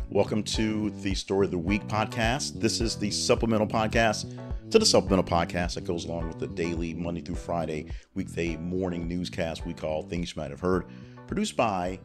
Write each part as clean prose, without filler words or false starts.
Welcome to the Story of the Week podcast. This is the supplemental podcast to the supplemental podcast that goes along with the daily Monday through Friday weekday morning newscast we call Things You Might Have Heard, produced by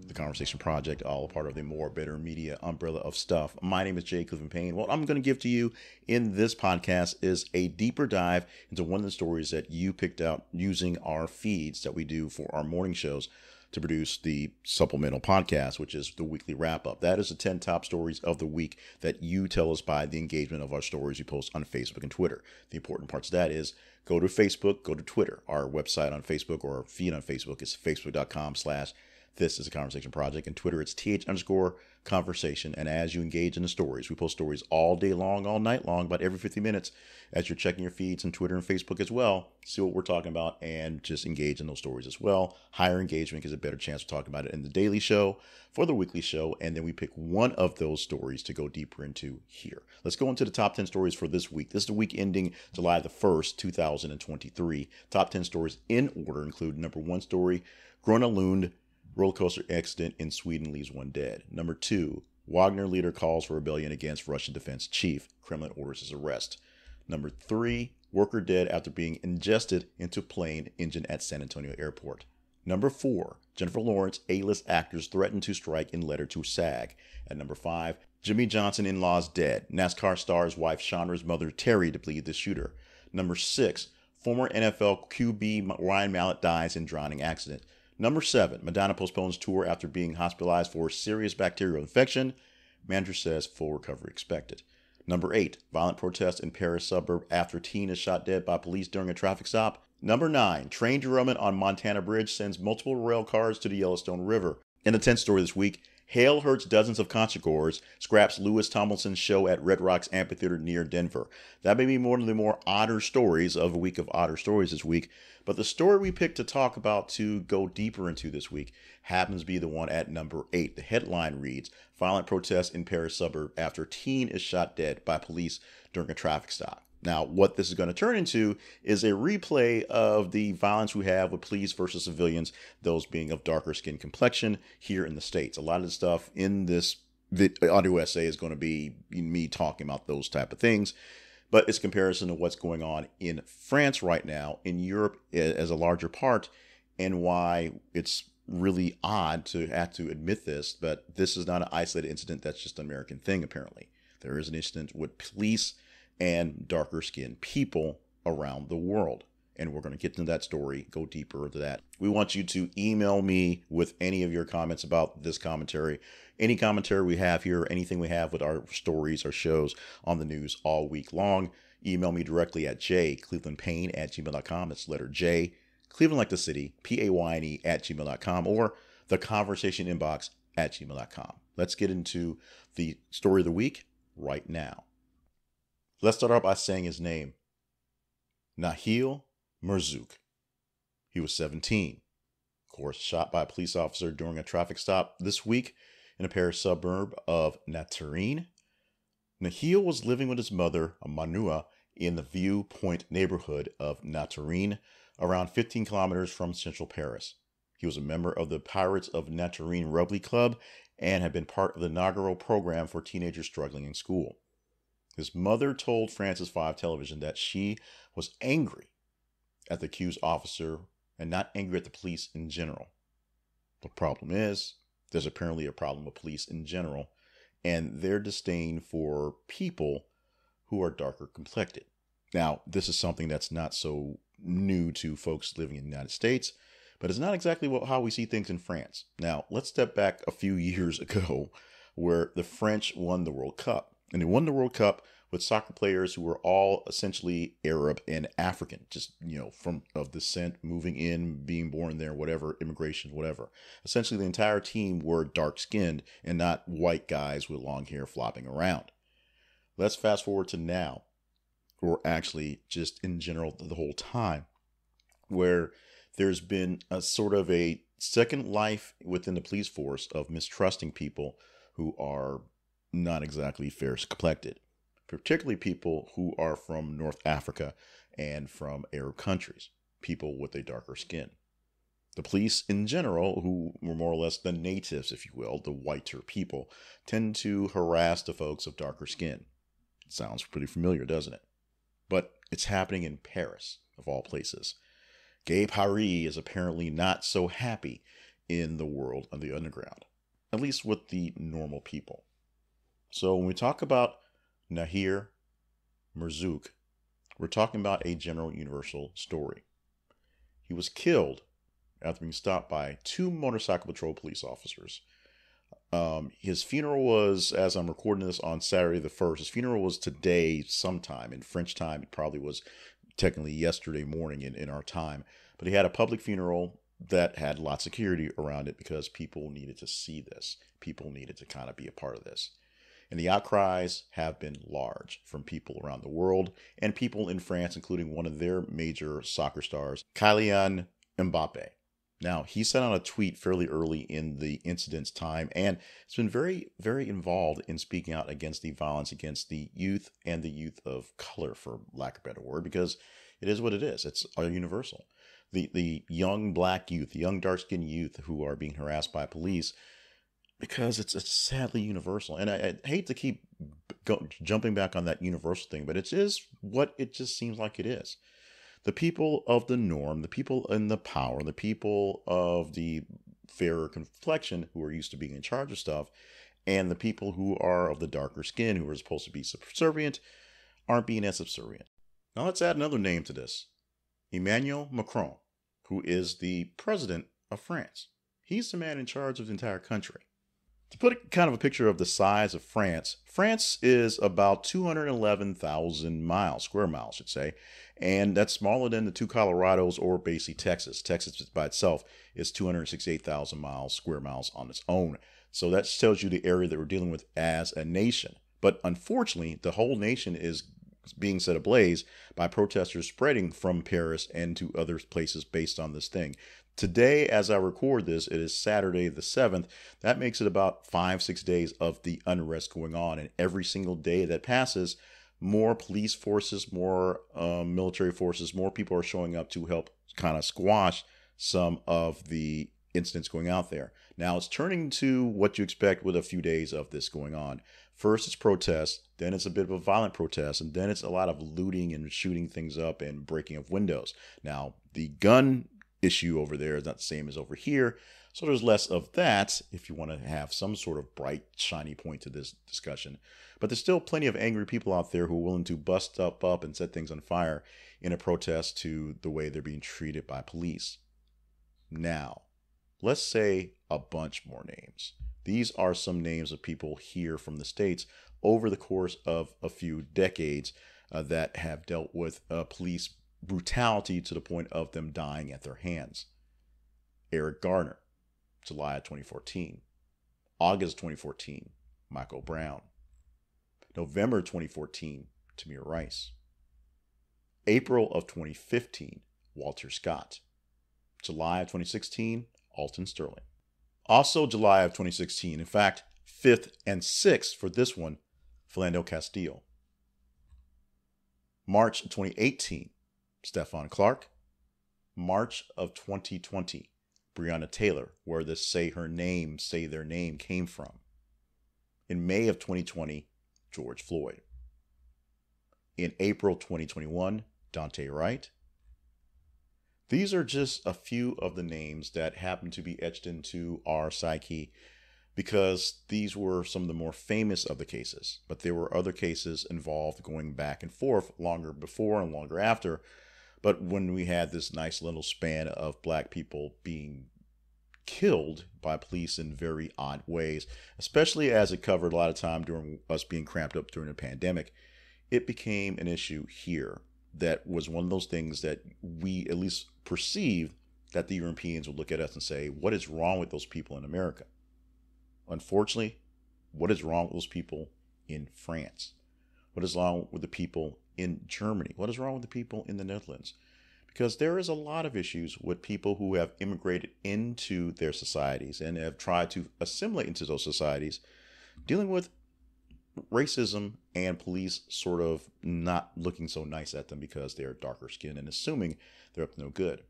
the Conversation Project, all a part of the More Better Media umbrella of stuff. My name is Jay Clifton Payne. What I'm going to give to you in this podcast is a deeper dive into one of the stories that you picked out using our feeds that we do for our morning shows to produce the supplemental podcast, which is the weekly wrap-up. That is the 10 top stories of the week that you tell us by the engagement of our stories you post on Facebook and Twitter. The important parts of that is go to Facebook, go to Twitter. Our website on Facebook or our feed on Facebook is facebook.com/This is a Conversation Project, and Twitter, it's th_conversation. And as you engage in the stories, we post stories all day long, all night long, about every 50 minutes as you're checking your feeds on Twitter and Facebook as well. See what we're talking about and just engage in those stories as well. Higher engagement gives a better chance of talking about it in the daily show for the weekly show. And then we pick one of those stories to go deeper into here. Let's go into the top 10 stories for this week. This is the week ending July the 1st, 2023. Top 10 stories in order include number 1 story, Gröna Lund roller coaster accident in Sweden leaves 1 dead. Number 2, Wagner leader calls for rebellion against Russian defense chief. Kremlin orders his arrest. Number 3, worker dead after being ingested into plane engine at San Antonio airport. Number 4, Jennifer Lawrence A-list actors threaten to strike in letter to SAG. At number 5, Jimmy Johnson in-laws dead. NASCAR star's wife Chandra's mother Terry to plead the shooter. Number 6, former NFL QB Ryan Mallett dies in drowning accident. Number 7, Madonna postpones tour after being hospitalized for serious bacterial infection. Manager says full recovery expected. Number 8, violent protest in Paris suburb after teen is shot dead by police during a traffic stop. Number 9, train derailment on Montana Bridge sends multiple rail cars to the Yellowstone River. In the 10th story this week, hail hurts dozens of concertgoers, scraps Louis Tomlinson's show at Red Rocks Amphitheater near Denver. That may be one of the more odder stories of a week of odder stories this week, but the story we picked to talk about to go deeper into this week happens to be the one at number 8. The headline reads, violent protest in Paris suburb after teen is shot dead by police during a traffic stop. Now, what this is going to turn into is a replay of the violence we have with police versus civilians, those being of darker skin complexion here in the States. A lot of the stuff in this audio essay is going to be me talking about those type of things, but it's a comparison to what's going on in France right now, in Europe as a larger part, and why it's really odd to have to admit this, but this is not an isolated incident. That's just an American thing, apparently. There is an incident with police and darker skinned people around the world. And we're going to get into that story, go deeper into that. We want you to email me with any of your comments about this commentary, any commentary we have here, anything we have with our stories, our shows on the news all week long. Email me directly at jclevelandpayne@gmail.com. That's letter J, Cleveland like the city, Payne @gmail.com, or the conversation inbox @gmail.com. Let's get into the story of the week right now. Let's start out by saying his name. Nahel Merzouk. He was 17. Of course, shot by a police officer during a traffic stop this week in a Paris suburb of Nanterre. Nahel was living with his mother, Manua, in the Vieux-Point neighborhood of Nanterre, around 15 kilometers from central Paris. He was a member of the Pirates of Nanterre Rugby Club and had been part of the inaugural program for teenagers struggling in school. His mother told Francis 5 Television that she was angry at the accused officer and not angry at the police in general. The problem is, there's apparently a problem with police in general and their disdain for people who are darker complected. Now, this is something that's not so new to folks living in the United States, but it's not exactly how we see things in France. Now, let's step back a few years ago where the French won the World Cup. And they won the World Cup with soccer players who were all essentially Arab and African, just, from of descent, moving in, being born there, whatever, immigration, whatever. Essentially, the entire team were dark-skinned and not white guys with long hair flopping around. Let's fast forward to now, or actually just in general the whole time, where there's been a sort of a second life within the police force of mistrusting people who are not exactly fair complected, particularly people who are from North Africa and from Arab countries, people with a darker skin. The police in general, who were more or less the natives, if you will, the whiter people, tend to harass the folks of darker skin. Sounds pretty familiar, doesn't it? But it's happening in Paris, of all places. Gay Paris is apparently not so happy in the world of the underground, at least with the normal people. So when we talk about Nahel Merzouk, we're talking about a general universal story. He was killed after being stopped by 2 motorcycle patrol police officers. His funeral was, as I'm recording this on Saturday the 1st, his funeral was today sometime. In French time, it probably was technically yesterday morning in our time. But he had a public funeral that had lots of security around it because people needed to see this. People needed to kind of be a part of this. And the outcries have been large from people around the world and people in France, including one of their major soccer stars, Kylian Mbappe. Now, he sent out a tweet fairly early in the incident's time, and it's been very, very involved in speaking out against the violence against the youth and the youth of color, for lack of a better word, because it is what it is. It's universal. The young black youth, the young dark-skinned youth who are being harassed by police, because it's sadly universal. And I hate to keep jumping back on that universal thing, but it is what it just seems like it is. The people of the norm, the people in the power, the people of the fairer complexion who are used to being in charge of stuff, and the people who are of the darker skin who are supposed to be subservient aren't being as subservient. Now let's add another name to this. Emmanuel Macron, who is the president of France. He's the man in charge of the entire country. To put kind of a picture of the size of France, France is about 211,000 miles, square miles, I should say, and that's smaller than the 2 Colorados or basically Texas. Texas by itself is 268,000 miles, square miles on its own. So that tells you the area that we're dealing with as a nation. But unfortunately, the whole nation is being set ablaze by protesters spreading from Paris and to other places based on this thing. Today, as I record this, it is Saturday the 7th. That makes it about 5-6 days of the unrest going on. And every single day that passes, more police forces, more military forces, more people are showing up to help kind of squash some of the incidents going out there. Now, it's turning to what you expect with a few days of this going on. First, it's protests, then it's a bit of a violent protest, and then it's a lot of looting and shooting things up and breaking of windows. Now, the gun issue over there is not the same as over here, so there's less of that if you want to have some sort of bright, shiny point to this discussion. But there's still plenty of angry people out there who are willing to bust stuff up and set things on fire in a protest to the way they're being treated by police. Now, let's say a bunch more names. These are some names of people here from the States over the course of a few decades that have dealt with police brutality to the point of them dying at their hands. Eric Garner, July of 2014. August 2014, Michael Brown. November 2014, Tamir Rice. April of 2015, Walter Scott. July of 2016, Alton Sterling. Also July of 2016, in fact, 5th and 6th for this one, Philando Castile. March of 2018, Stephon Clark. March of 2020, Breonna Taylor, where the say their name came from. In May of 2020, George Floyd. In April 2021, Daunte Wright. These are just a few of the names that happen to be etched into our psyche because these were some of the more famous of the cases. But there were other cases involved going back and forth longer before and longer after. But when we had this nice little span of black people being killed by police in very odd ways, especially as it covered a lot of time during us being cramped up during the pandemic, it became an issue here. That was one of those things that we at least perceived that the Europeans would look at us and say, what is wrong with those people in America? Unfortunately, what is wrong with those people in France? What is wrong with the people in Germany? What is wrong with the people in the Netherlands? Because there is a lot of issues with people who have immigrated into their societies and have tried to assimilate into those societies, dealing with racism and police sort of not looking so nice at them because they're darker skinned and assuming they're up to no good.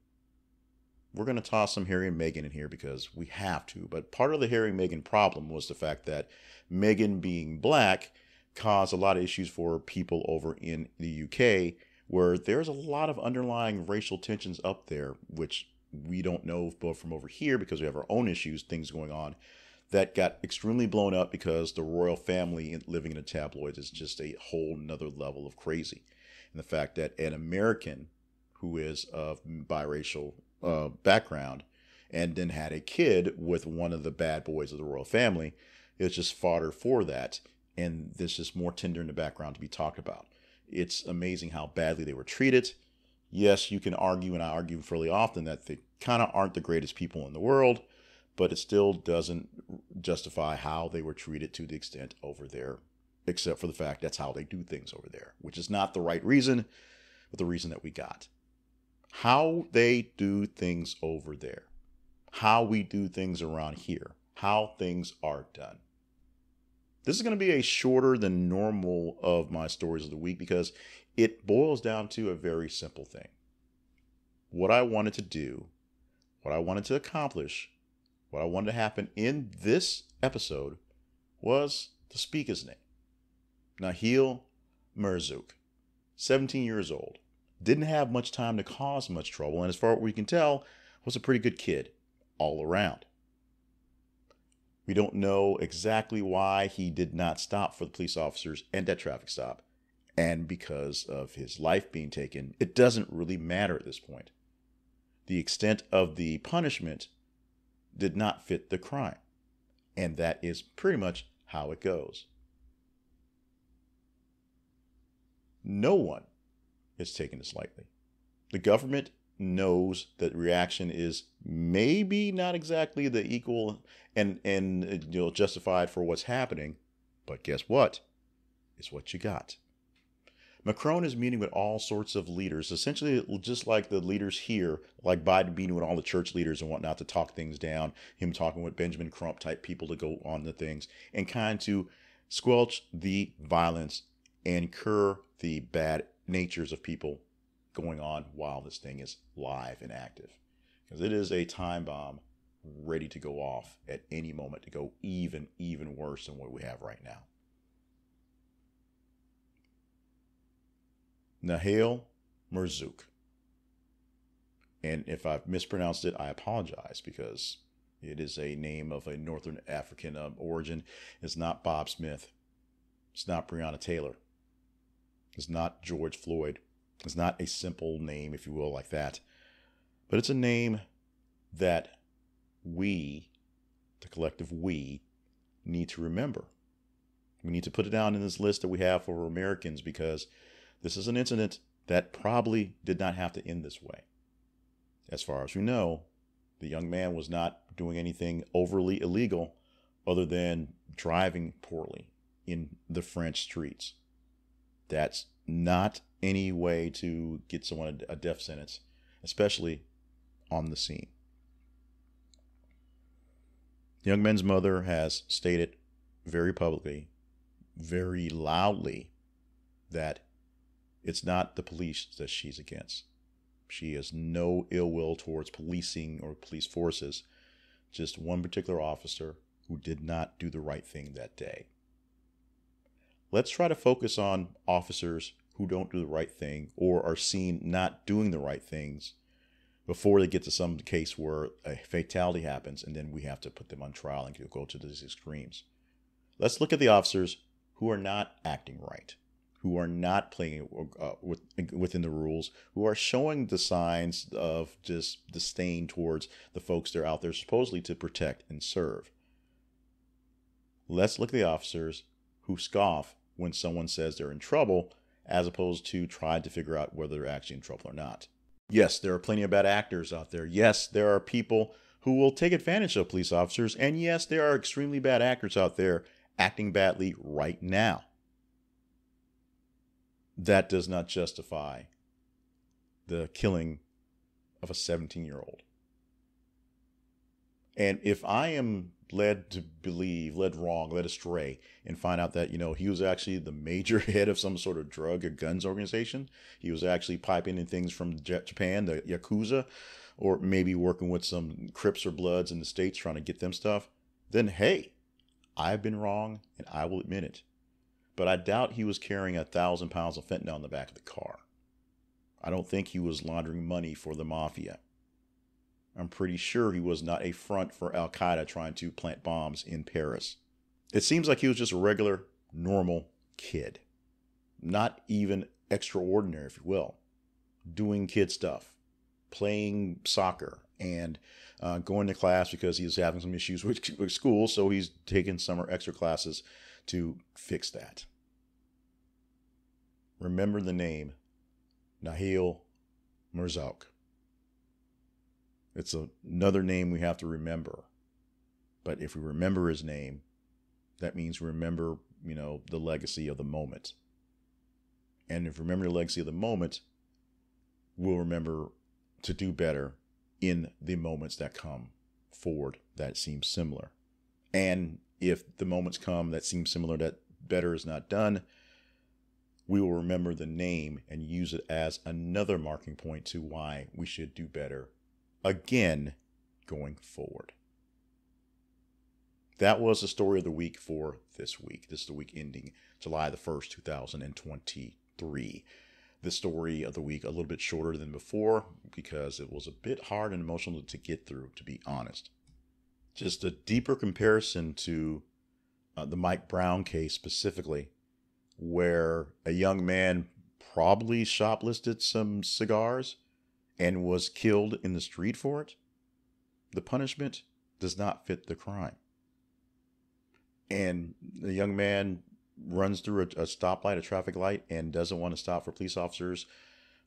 we're going to toss some Harry and Meghan in here because we have to. But part of the Harry and Meghan problem was the fact that Meghan being black caused a lot of issues for people over in the UK, where there's a lot of underlying racial tensions up there, which we don't know both from over here because we have our own issues, things going on, that got extremely blown up because the royal family living in the tabloids is just a whole nother level of crazy. And the fact that an American who is of biracial background and then had a kid with one of the bad boys of the royal family, it's just fodder for that. And there's just more tinder in the background to be talked about. It's amazing how badly they were treated. Yes, you can argue, and I argue fairly often, that they kind of aren't the greatest people in the world, but it still doesn't justify how they were treated to the extent over there, except for the fact that's how they do things over there, which is not the right reason, but the reason that we got. How they do things over there, how we do things around here, how things are done. This is going to be a shorter than normal of my stories of the week because it boils down to a very simple thing. What I wanted to do, what I wanted to accomplish, what I wanted to happen in this episode was to speak his name. Nahel Merzouk, 17 years old, didn't have much time to cause much trouble, and as far as we can tell, was a pretty good kid all around. We don't know exactly why he did not stop for the police officers and that traffic stop. And because of his life being taken, it doesn't really matter at this point. The extent of the punishment did not fit the crime. And that is pretty much how it goes. No one is taking this lightly. The government knows that reaction is maybe not exactly the equal and justified for what's happening, but guess what? It's what you got. Macron is meeting with all sorts of leaders, essentially just like the leaders here, like Biden meeting with all the church leaders and whatnot to talk things down, him talking with Benjamin Crump type people to go on the things and kind to squelch the violence and cur the bad natures of people going on while this thing is live and active. Because it is a time bomb ready to go off at any moment to go even worse than what we have right now. Nahel Merzouk. And if I've mispronounced it, I apologize because it is a name of a Northern African origin. It's not Bob Smith. It's not Breonna Taylor. It's not George Floyd. It's not a simple name, if you will, like that. But it's a name that we, the collective we, need to remember. We need to put it down in this list that we have for Americans because this is an incident that probably did not have to end this way. As far as we know, the young man was not doing anything overly illegal other than driving poorly in the French streets. That's not any way to get someone a death sentence, especially on the scene. The young man's mother has stated very publicly, very loudly, that it's not the police that she's against. She has no ill will towards policing or police forces, just one particular officer who did not do the right thing that day. Let's try to focus on officers who don't do the right thing or are seen not doing the right things before they get to some case where a fatality happens and then we have to put them on trial and go to these extremes. Let's look at the officers who are not acting right, who are not playing within the rules, who are showing the signs of just disdain towards the folks they're out there supposedly to protect and serve. Let's look at the officers who scoff when someone says they're in trouble, as opposed to trying to figure out whether they're actually in trouble or not. Yes, there are plenty of bad actors out there. Yes, there are people who will take advantage of police officers. And yes, there are extremely bad actors out there acting badly right now. That does not justify the killing of a 17-year-old. And if I am led to believe, led wrong, led astray, and find out that, he was actually the major head of some sort of drug or guns organization, he was actually piping in things from Japan, the Yakuza, or maybe working with some Crips or Bloods in the States trying to get them stuff, then hey, I've been wrong and I will admit it. But I doubt he was carrying 1,000 pounds of fentanyl in the back of the car. I don't think he was laundering money for the mafia. I'm pretty sure he was not a front for Al Qaeda trying to plant bombs in Paris. It seems like he was just a regular, normal kid. Not even extraordinary, if you will. Doing kid stuff. Playing soccer and going to class because he was having some issues with school, so he's taking summer extra classes to fix that. Remember the name Nahel Merzouk. It's another name we have to remember. But if we remember his name, that means we remember, the legacy of the moment. And if we remember the legacy of the moment, we'll remember to do better in the moments that come forward that seem similar. And if the moments come that seem similar that better is not done, we will remember the name and use it as another marking point to why we should do better again going forward. That was the story of the week for this week. This is the week ending July the 1st, 2023. The story of the week a little bit shorter than before because it was a bit hard and emotional to get through, to be honest. Just a deeper comparison to the Mike Brown case specifically, where a young man probably shoplifted some cigars and was killed in the street for it. The punishment does not fit the crime. And the young man runs through a stoplight, a traffic light, and doesn't want to stop for police officers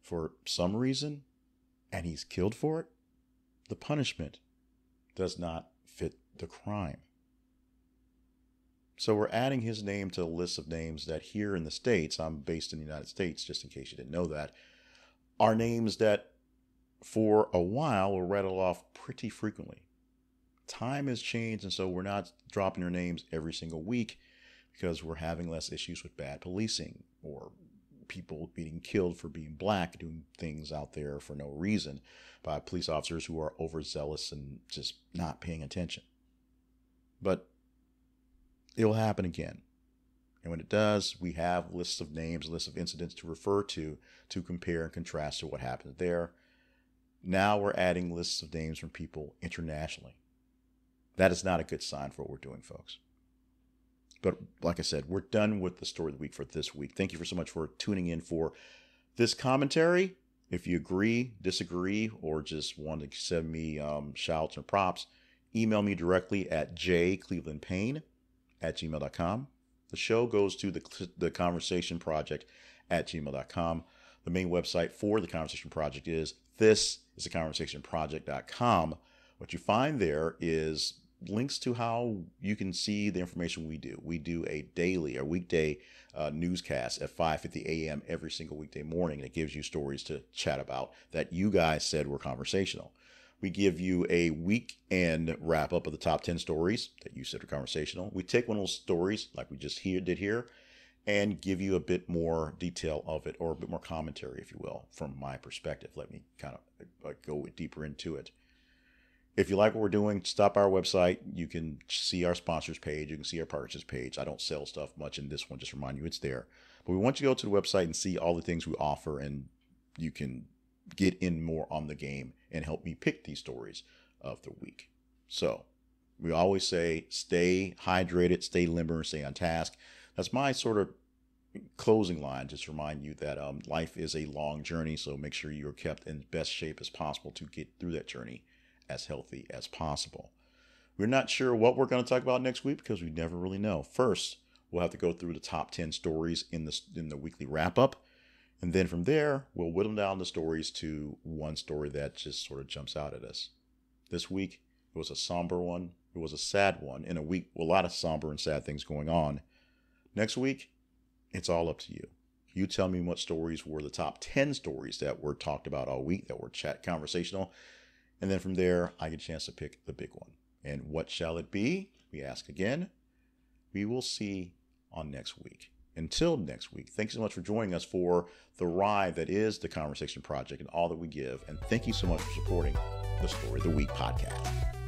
for some reason, and he's killed for it. The punishment does not fit the crime. So we're adding his name to a list of names that here in the States, I'm based in the United States, just in case you didn't know that, are names that for a while were rattled off pretty frequently. Time has changed, and so we're not dropping their names every single week because we're having less issues with bad policing or people being killed for being black, doing things out there for no reason by police officers who are overzealous and just not paying attention. But it'll happen again. And when it does, we have lists of names, lists of incidents to refer to compare and contrast to what happened there. Now we're adding lists of names from people internationally. That is not a good sign for what we're doing, folks. But like I said, we're done with the story of the week for this week. Thank you so much for tuning in for this commentary. If you agree, disagree, or just want to send me shouts or props, email me directly at jclevelandpayne@gmail.com. The show goes to the Conversation Project at gmail.com. The main website for the Conversation Project is thisisaconversationproject.com. What you find there is links to how you can see the information we do. We do a weekday newscast at 5:50 a.m. every single weekday morning. It gives you stories to chat about that you guys said were conversational. We give you a weekend wrap up of the top 10 stories that you said were conversational. We take one of those stories like we just did here and give you a bit more detail of it, or a bit more commentary, if you will, from my perspective. Let me kind of go deeper into it. If you like what we're doing, stop our website. You can see our sponsors page. You can see our purchase page. I don't sell stuff much in this one, just remind you it's there. But we want you to go to the website and see all the things we offer, and you can get in more on the game and help me pick these stories of the week. So we always say, stay hydrated, stay limber, and stay on task. That's my sort of closing line. Just remind you that life is a long journey, so make sure you're kept in best shape as possible to get through that journey as healthy as possible. We're not sure what we're going to talk about next week because we never really know. First, we'll have to go through the top 10 stories in the weekly wrap up. And then from there, we'll whittle down the stories to one story that just sort of jumps out at us. This week, it was a somber one. It was a sad one in a week with a lot of somber and sad things going on. Next week, it's all up to you. You tell me what stories were the top 10 stories that were talked about all week, that were conversational. And then from there, I get a chance to pick the big one. And what shall it be? We ask again. We will see on next week. Until next week, thank you so much for joining us for the ride that is the Conversation Project and all that we give. And thank you so much for supporting the Story of the Week podcast.